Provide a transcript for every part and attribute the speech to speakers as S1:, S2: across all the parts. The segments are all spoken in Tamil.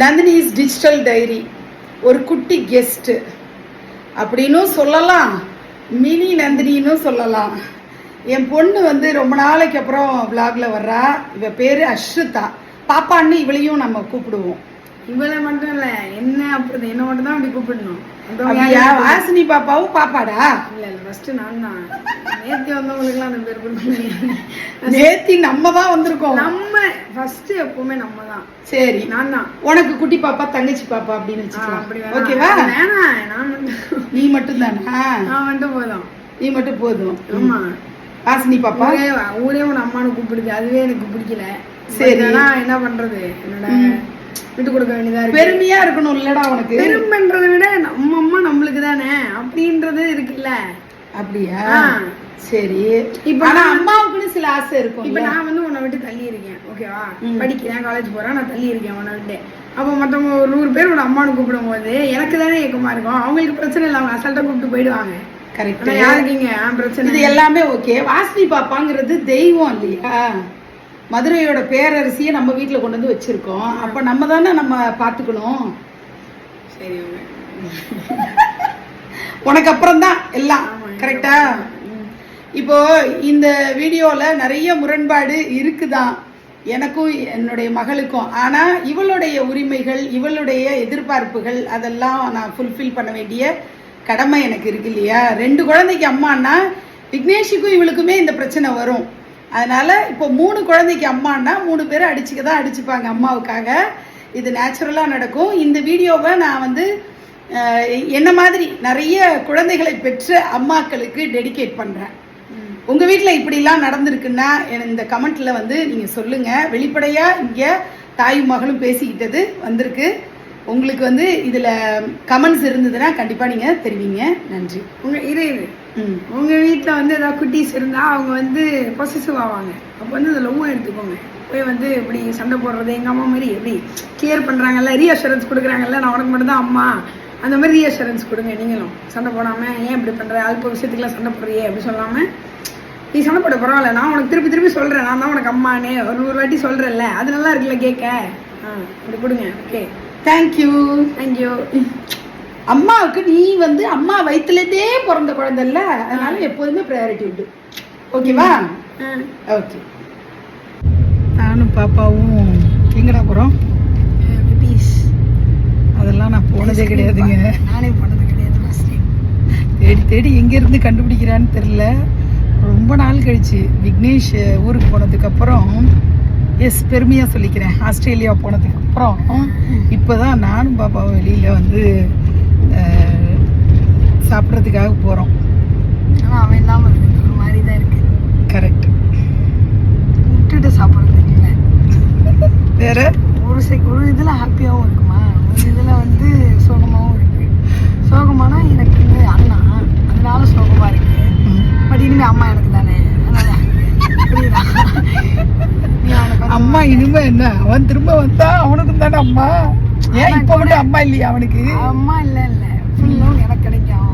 S1: நந்தினிஸ் டிஜிட்டல் டைரி ஒரு குட்டி கெஸ்ட் அப்படின்னு சொல்லலாம், மினி நந்தினின்னு சொல்லலாம். என் பொண்ணு வந்து ரொம்ப நாளைக்கு அப்புறம் விளாக்ல வர்றா. இவ பேரு அஸ்ருதா. பாப்பான்னு இவளையும் நம்ம கூப்பிடுவோம்.
S2: இவளை மட்டும் இல்ல, என்ன அப்படி என்ன மட்டும் தான் அப்படி கூப்பிடணும்.
S1: வாசினி பாப்பாவும் பாப்பாடா?
S2: இல்ல இல்ல, ஃபர்ஸ்ட் நான் தான். நேத்தி வந்தவங்களுக்குலாம் அந்த பேர் கொடுக்கணும்.
S1: நேத்தி நம்ம தான் வந்திருக்கோம்.
S2: நம்ம ஃபர்ஸ்ட் எப்பவுமே நம்ம தான்.
S1: சரி,
S2: நான் தான்.
S1: உனக்கு குட்டி பாப்பா தங்கச்சி பாப்பா அப்படின்னு வச்சுக்கலாம். ஓகேவா?
S2: நான் மட்டும்.
S1: நீ மட்டும் தானா?
S2: நான் மட்டும் போதும்.
S1: நீ மட்டும் போதும்.
S2: ஆமா,
S1: வாசினி பாப்பா
S2: ஊரே உன் அம்மானு கூப்பிடுது, அதுவே எனக்கு பிடிக்கல.
S1: சரி,
S2: என்ன பண்றது, என்னோட விட்டு கொடுக்க வேண்டியதா இருக்கு.
S1: பெருமையா இருக்கணும் இல்லடா உனக்கு?
S2: பெருமைன்றதை விட நம்ம அம்மா நம்மளுக்கு தானே அப்படின்றது இருக்குல்ல.
S1: அப்படியா? சரி. இப்ப அம்மாவுக்குன்னு சில ஆசை இருக்கும்.
S2: இப்ப நான் வந்து உன்னை விட்டு தள்ளி இருக்கேன், ஓகேவா? படிக்கிறேன், காலேஜ் போறேன், நான் தள்ளி இருக்கேன் உன்னை விட்டு. அப்ப மத்தவங்க ஒரு 100 பேர் உன்னை அம்மானு கூப்பிடும் போது எனக்கு தானே ஏக்கமா இருக்கும். அவங்களுக்கு பிரச்சனை இல்லை, அவங்க அசால்ட்டா கூப்பிட்டு போயிடுவாங்க.
S1: கரெக்ட்.
S2: யாருக்கீங்க பிரச்சனை?
S1: இது எல்லாமே ஓகே. வாசினி பாப்பாங்கிறது தெய்வம் இல்லையா? மதுரையோட பேரரசியை நம்ம வீட்டுல கொண்டு வந்து வச்சிருக்கோம். அப்ப நம்ம தானே நம்ம பாத்துக்கணும்.
S2: சரி,
S1: உனக்கு அப்புறம் தான் எல்லாம். கரெக்டா? இப்போ இந்த வீடியோல நிறைய முரண்பாடு இருக்குதான் எனக்கும் என்னுடைய மகளுக்கும். ஆனா இவளுடைய உரிமைகள், இவளுடைய எதிர்பார்ப்புகள் அதெல்லாம் நான் ஃபுல்ஃபில் பண்ண வேண்டிய கடமை எனக்கு இருக்கு இல்லையா? 2 குழந்தைக்கு அம்மானா விக்னேஷுக்கும் இவளுக்குமே இந்த பிரச்சனை வரும். அதனால இப்போ 3 குழந்தைக்கு அம்மானா 3 பேரும் அடிச்சுக்கதான் அடிச்சுப்பாங்க அம்மாவுக்காக. இது நேச்சுரலா நடக்கும். இந்த வீடியோவை நான் வந்து என்ன மாதிரி நிறைய குழந்தைகளை பெற்ற அம்மாக்களுக்கு டெடிகேட் பண்றேன். உங்க வீட்டுல இப்படிலாம் நடந்திருக்குன்னா இந்த கமெண்ட்ல வந்து நீங்க சொல்லுங்க. வெளிப்படையா இங்க தாயும் மகளும் பேசிக்கிட்டது வந்திருக்கு. உங்களுக்கு வந்து இதுல கமெண்ட்ஸ் இருந்ததுன்னா கண்டிப்பா நீங்க தெரிவிங்க. நன்றி.
S2: உங்க வீட்டுல வந்து ஏதாவது குட்டீஸ் இருந்தா அவங்க வந்து பொசசிவ் ஆவாங்க. அப்ப வந்து இந்த லவ் எடுத்துக்கோங்க. போய் வந்து இப்படி சண்டை போடுறது, எங்க அம்மா மாதிரி எப்படி கிளியர் பண்றாங்கல்ல, ரீஅஷூரன்ஸ் கொடுக்குறாங்கல்ல, நான் உனக்கு மட்டும் தான் அம்மா, அந்த மாதிரி ரீஅஷூரன்ஸ் கொடுங்க. நீங்களும் சண்டை போடாம, ஏன் இப்படி பண்ற, அல்ப விஷயத்துக்குலாம் சண்டை போடுறியே அப்படி சொல்லாம, நீ சண்டை போட பரவாயில்ல, நான் உனக்கு திருப்பி திருப்பி சொல்றேன், நான் தான் உனக்கு அம்மானே ஒரு 100 வாட்டி சொல்றேன்ல, அது நல்லா இருக்குல்ல கேட்க. அப்படி கொடுங்க. Okay,
S1: thank you.
S2: தேங்க்யூ.
S1: அம்மாவுக்கு நீ வந்து அம்மா வயிற்றுலேருந்தே பிறந்த குழந்தை இல்ல, அதனால எப்போதுமே ப்ரையாரிட்டி உண்டு. ஓகேவா? ஓகே. நானும் பாப்பாவும் எங்கடா போறோம்? அதெல்லாம் நான் போனதே கிடையாதுங்க.
S2: நானே போனது கிடையாது.
S1: தேடி தேடி எங்கேருந்து கண்டுபிடிக்கிறான்னு தெரியல. ரொம்ப நாள் கழிச்சு விக்னேஷ் ஊருக்கு போனதுக்கு அப்புறம், எஸ் பெருமையாக சொல்லிக்கிறேன், ஆஸ்திரேலியா போனதுக்கு அப்புறம் இப்போதான் நானும் பாப்பாவும் வெளியில வந்து சாப்பிட்றதுக்காக போகிறோம்.
S2: ஆனால் அவன் இல்லாமல் ஒரு மாதிரி தான் இருக்கு.
S1: கரெக்ட்.
S2: விட்டுட்டு சாப்பிட்றது இல்லை.
S1: வேற
S2: ஒரு இதில் ஹாப்பியாகவும் இருக்குமா, ஒரு இதில் வந்து சோகமாகவும் இருக்கு. சோகமானா எனக்கு வந்து அண்ணா, அதனால சோகமாக இருக்கு. பட் இனிமே அம்மா எனக்கு தானே, அதனால
S1: அம்மா இனிமே என்ன, அவன் திரும்ப வந்தா அவனுக்கும் தானே அம்மா. ஏன் இப்போ மட்டும் அம்மா இல்லையா அவனுக்கு?
S2: அம்மா இல்லை இல்லை, ஃபுல்லும் எனக்கு கிடைக்கும்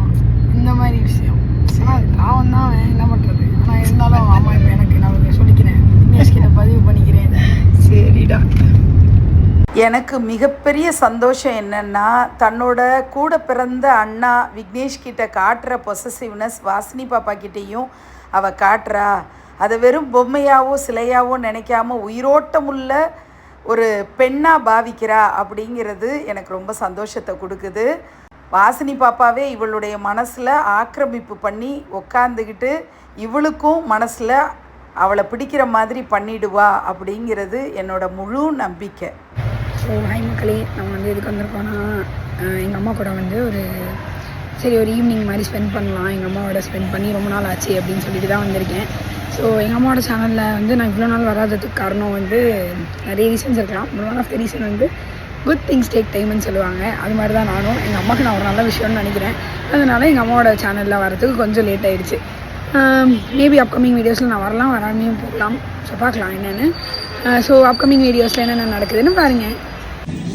S2: இந்த மாதிரி விஷயம். ஆனால் அவன் தான் என்ன பண்ணுறது. ஆனால் இருந்தாலும் அம்மா இப்போ எனக்கு, நான் சொல்லிக்கிறேன், விக்னேஷ்கிட்ட பதிவு பண்ணிக்கிறேன்.
S1: சரிடா. எனக்கு மிகப்பெரிய சந்தோஷம் என்னன்னா, தன்னோட கூட பிறந்த அண்ணா விக்னேஷ் கிட்ட காட்டுற பொசசிவ்னஸ் வாசினி பாப்பா கிட்டேயும் அவள் காட்டுறா. அதை வெறும் பொம்மையாவோ சிலையாவோ நினைக்காம உயிரோட்டமுள்ள ஒரு பெண்ணாக பாவிக்கிறா அப்படிங்கிறது எனக்கு ரொம்ப சந்தோஷத்தை கொடுக்குது. வாசினி பாப்பாவே இவளுடைய மனசில் ஆக்கிரமிப்பு பண்ணி உக்காந்துக்கிட்டு இவளுக்கும் மனசில் அவளை பிடிக்கிற மாதிரி பண்ணிடுவா அப்படிங்கிறது என்னோட முழு நம்பிக்கை.
S2: ஸோ ஹாய் மக்களே, நம்ம வந்து எதுக்கு வந்திருக்கோன்னா, எங்கள் அம்மா கூட வந்து ஒரு ஈவினிங் மாதிரி ஸ்பெண்ட் பண்ணலாம், எங்கள் அம்மாவோட ஸ்பெண்ட் பண்ணி ரொம்ப நாள் ஆச்சு அப்படின்னு சொல்லிட்டு தான் வந்திருக்கேன். ஸோ எங்கள் அம்மாவோட சேனலில் வந்து நான் இவ்வளோ நாள் வராததுக்கு காரணம் வந்து நிறைய ரீசன்ஸ் இருக்கலாம். ஒன் ஆஃப் த ரீசன் வந்து குட் திங்ஸ் டேக் டைம்னு சொல்லுவாங்க. அது மாதிரி தான் நானும் எங்கள் அம்மாவுக்கு நான் ஒரு நல்ல விஷயம்னு நினைக்கிறேன். அதனால எங்கள் அம்மாவோட சேனலில் வரதுக்கு கொஞ்சம் லேட் ஆகிடுச்சு. மேபி அப்கமிங் வீடியோஸில் நான் வரலாம், வராமையும் போகலாம். ஸோ பார்க்கலாம் என்னென்னு. ஸோ அப்கமிங் வீடியோஸில் என்னென்ன நடக்குதுன்னு பாருங்கள்.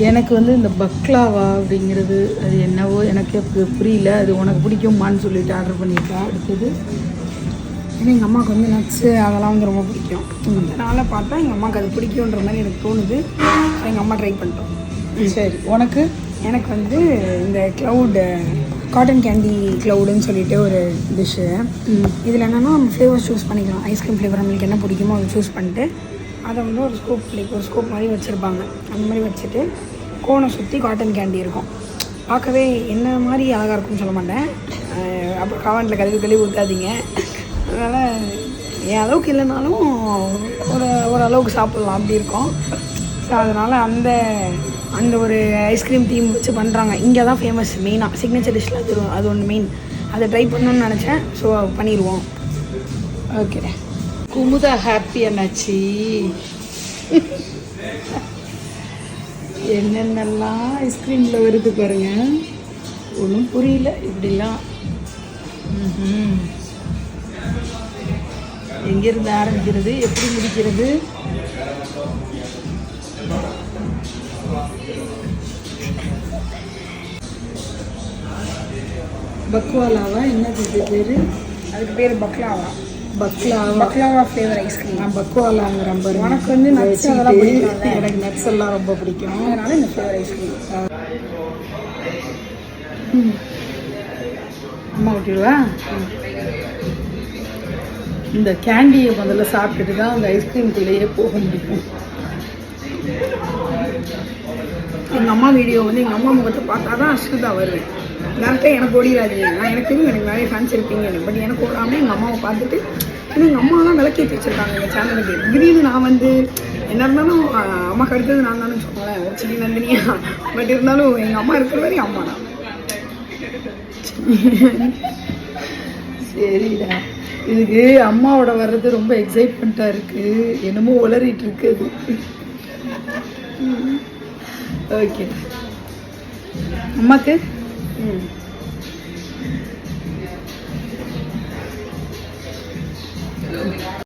S1: எனக்கு வந்து இந்த பக்லாவா அப்படிங்கிறது அது என்னவோ எனக்கு புரியல. அது உனக்கு பிடிக்குமான்னு சொல்லிட்டு ஆர்டர் பண்ணியிருக்கா. அடுத்தது
S2: ஏன்னா எங்கள் அம்மாவுக்கு வந்து நட்ஸு அதெல்லாம் வந்து ரொம்ப பிடிக்கும். அதனால் பார்த்தா எங்கள் அம்மாவுக்கு அது பிடிக்குன்ற மாதிரி எனக்கு தோணுது. எங்கள் அம்மா ட்ரை பண்ணிட்டோம்.
S1: சரி, உனக்கு?
S2: எனக்கு வந்து இந்த க்ளவுட் காட்டன் கேண்டி க்ளவுடுன்னு சொல்லிட்டு ஒரு டிஷ்ஷு. இதில் என்னென்னா நம்ம ஃப்ளேவர்ஸ் சூஸ் பண்ணிக்கலாம். ஐஸ்கிரீம் ஃப்ளேவர் நம்மளுக்கு என்ன பிடிக்குமோ அதை சூஸ் பண்ணிட்டு அதை வந்து ஒரு ஸ்கோப் மாதிரி வச்சுருப்பாங்க. அந்த மாதிரி வச்சுட்டு கோனை சுற்றி காட்டன் கேண்டி இருக்கும். பார்க்கவே என்ன மாதிரி அழகாக இருக்கும்னு சொல்ல மாட்டேன். அப்புறம் கவனில் கழுவி ஊற்றாதீங்க. அதனால் என் அளவுக்கு இல்லைனாலும் ஓரளவுக்கு சாப்பிட்லாம் அப்படி இருக்கும். ஸோ அதனால் அந்த ஒரு ஐஸ்கிரீம் தீம் வச்சு பண்ணுறாங்க. இங்கே தான் ஃபேமஸ் மெயினாக சிக்னேச்சர் டிஷ்ஷில் அது ஒன்று மெயின். அதை ட்ரை பண்ணணும்னு நினச்சேன். ஸோ பண்ணிடுவோம்.
S1: ஓகே. குமுதா ஹாப்பி என்னாச்சு? என்னென்னலாம் ஐஸ்கிரீமில் வருது பாருங்க. ஒன்றும் புரியல இப்படிலாம். எங்கேருந்து ஆரம்பிக்கிறது, எப்படி முடிக்கிறது? பக்வாலாவா? என்னது இது பேர்?
S2: அதுக்கு பேர் பக்லாவா.
S1: Baklava
S2: flavour ice cream.
S1: நான் பக்வாலாங்கிற பாரு.
S2: உனக்கு வந்து நட்ஸ் அதெல்லாம் பிடிக்கும்.
S1: எனக்கு நட்ஸ் எல்லாம் ரொம்ப பிடிக்கும்.
S2: அதனால இந்த ஃப்ளேவர் ஐஸ்கிரீம்.
S1: அம்மா ஊட்டிடுவா. இந்த கேண்டியை முதல்ல சாப்பிட்டுட்டு தான் அந்த ஐஸ்கிரீம்குள்ளேயே போக முடியும்.
S2: எங்கள் அம்மா வீடியோ வந்து எங்கள் அம்மா முகத்தை பார்த்தா தான் அஸ்ருதா வருவேன். டேரக்டாக எனக்கு ஓடிடாது. நான் எனக்கு தெரியும் எனக்கு நிறைய ஃபேன்ஸ் இருப்பீங்க. பட் எனக்கு ஓடாமல் எங்கள் அம்மாவை பார்த்துட்டு ஏன்னா எங்கள் அம்மாலாம் விளக்கேற்றி வச்சுருக்காங்க எங்கள் சேனலுக்கு. திடீர்னு நான் வந்து என்ன இருந்தாலும் அம்மாவுக்கு அடுத்தது நான் தானே வச்சுக்கோங்களேன், ஒரு சின்ன நந்தினியா. பட் இருந்தாலும் எங்கள் அம்மா இருக்கிற வரையும் அம்மா தான்.
S1: சரிடா. இதுக்கு அம்மாவோட வர்றது ரொம்ப எக்ஸைட்மெண்ட்டாக இருக்குது. என்னமோ உளறிட்டு இருக்குது. ஓகே. அம்மாக்கு